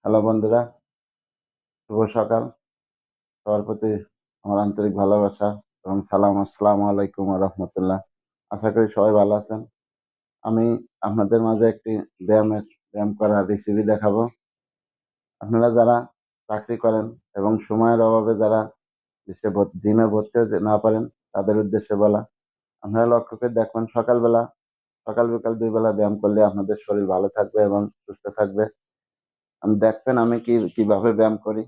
Hello বন্ধুরা, শুভ সকাল। সবার প্রতি আমার আন্তরিক ভালোবাসা এবং সালাম। আসসালামু আলাইকুম রহমতুল্লাহ। আশা করি সবাই ভালো আছেন। আমি আপনাদের মাঝে একটি ব্যায়াম করার রেসিপি দেখাবো। আপনারা যারা চাকরি করেন এবং সময়ের অভাবে যারা জিমে ভর্তি হতে না পারেন, তাদের উদ্দেশ্যে বলা। আপনারা লক্ষ্য করে দেখবেন, সকাল বিকাল 2 বেলা ব্যায়াম করলে আপনাদের শরীর ভালো থাকবে এবং সুস্থ থাকবে। দেখবেন আমি কিভাবে ব্যায়াম করি।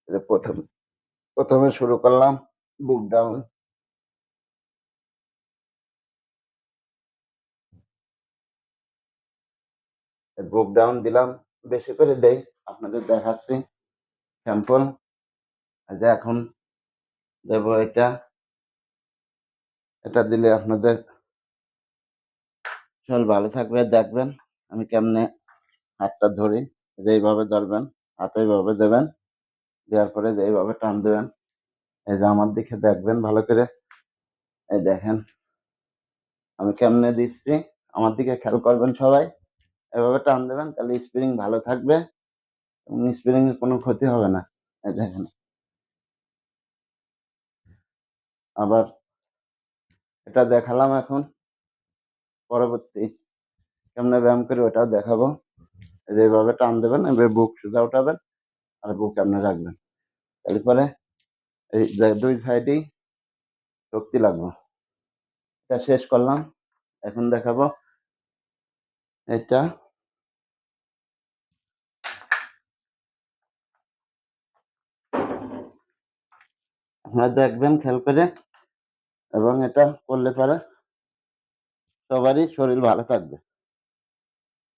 এই যে প্রথমে শুরু করলাম বুক ডাউন। বুক ডাউন দিলাম, বেশি করে দেই, আপনাদের দেখাচ্ছি স্যাম্পল। যে এখন দেব এটা দিলে আপনাদের শরীর ভালো থাকবে। দেখবেন আমি কেমনে হাতটা ধরি। যে এইভাবে ধরবেন, হাতে এইভাবে দেবেন, দেওয়ার পরে যে এইভাবে টান দেবেন। এই যে আমার দিকে দেখবেন ভালো করে। এই দেখেন আমি কেমনে দিচ্ছি, আমার দিকে খেয়াল করবেন সবাই। এভাবে টান দেবেন, তাহলে স্প্রিং ভালো থাকবে এবং স্প্রিং এর কোনো ক্ষতি হবে না। এই দেখেন, আবার এটা দেখালাম। এখন পরবর্তী কেমনে ব্যায়াম করি ওটাও দেখাবো। এই যে এইভাবে টান দেবেন, এবার বুক সোজা উঠাবেন আর বুক এমনি রাখবেন। এরপরে এই যে 2 সাইডেই শক্তি লাগবে। এটা শেষ করলাম। এখন দেখাবো এটা। আপনারা দেখবেন খেয়াল করে, এবং এটা করলে পরে সবারই শরীর ভালো থাকবে।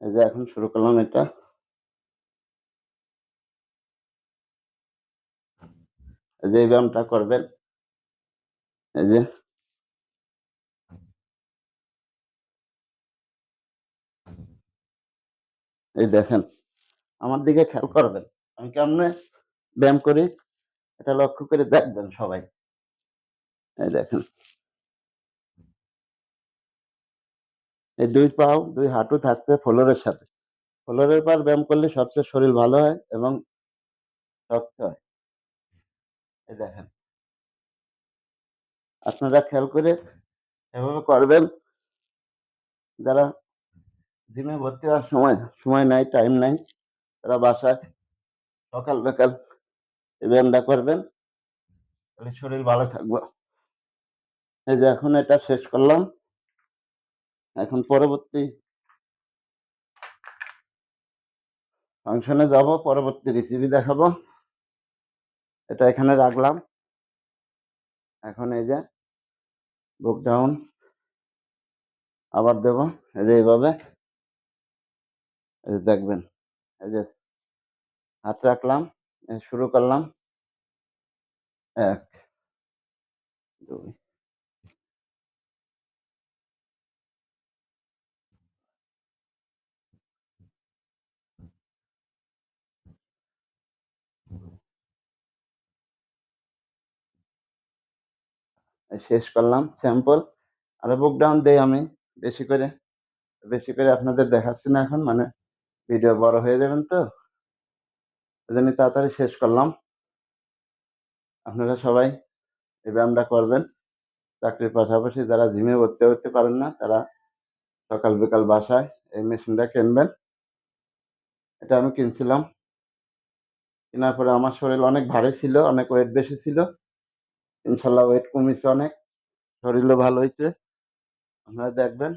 এই যে এখন শুরু করলাম এটা। এই যে এই ব্যায়ামটা করবেন। এই যে এই দেখেন, আমার দিকে খেয়াল করবেন আমি কেমনে ব্যায়াম করি, এটা লক্ষ্য করে দেখবেন সবাই। এই দেখেন, এই 2 পাও 2 হাঁটু থাকবে ফ্লোরের সাথে। ফ্লোরের পর ব্যায়াম করলে সবচেয়ে শরীর ভালো হয় এবং শক্ত হয়। এই দেখেন, আপনারা খেয়াল করে এভাবে করবেন। যারা জিমে ভর্তি হওয়ার সময় নাই, টাইম নাই, তারা বাসায় সকাল বিকাল এই ব্যায়ামটা করবেন, তাহলে শরীর ভালো থাকবে। এই যে এখন এটা শেষ করলাম। এখন পরবর্তী ফাংশনে যাব, পরবর্তী রেসিপি দেখাবো। এটা এখানে রাখলাম। এখন এই যে বুক ডাউন আবার দেব। এই যে এইভাবে, এই যে দেখবেন, এই যে হাত রাখলাম, শুরু করলাম। 1, 2, শেষ করলাম স্যাম্পল। আর বুক ডাউন দেই আমি বেশি করে। বেশি করে আপনাদের দেখাচ্ছি না এখন, মানে ভিডিও বড় হয়ে যাবেন তো, এজন্য তাড়াতাড়ি শেষ করলাম। আপনারা সবাই এই ব্যায়ামটা করবেন। চাকরির পাশাপাশি যারা জিমে ভর্তি হতে পারেন না, তারা সকাল বিকাল বাসায় এই মেশিনটা কিনবেন। এটা আমি কিনছিলাম, কেনার পরে আমার শরীর অনেক ভারী ছিল, অনেক ওয়েট বেশি ছিল। ইনশাল্লাহ ওয়েট কমেছে অনেক, শরীরও ভালো হয়েছে। আপনারা দেখবেন।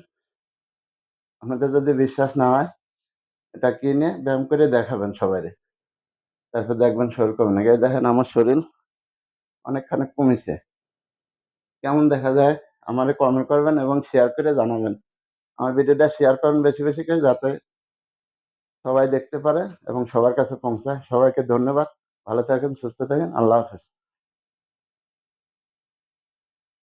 আপনাদের যদি বিশ্বাস না হয়, এটা কিনে ব্যায়াম করে দেখাবেন সবাই। তারপর দেখবেন শরীর কমে নাকি। দেখেন আমার শরীর অনেকখানি কমেছে। কেমন দেখা যায় আমারে কমেন্ট করবেন এবং শেয়ার করে জানাবেন। আমার ভিডিওটা শেয়ার করুন বেশি বেশি করে, যাতে সবাই দেখতে পারে এবং সবার কাছে পৌঁছায়। সবাইকে ধন্যবাদ। ভালো থাকেন, সুস্থ থাকেন। আল্লাহ হাফেজ।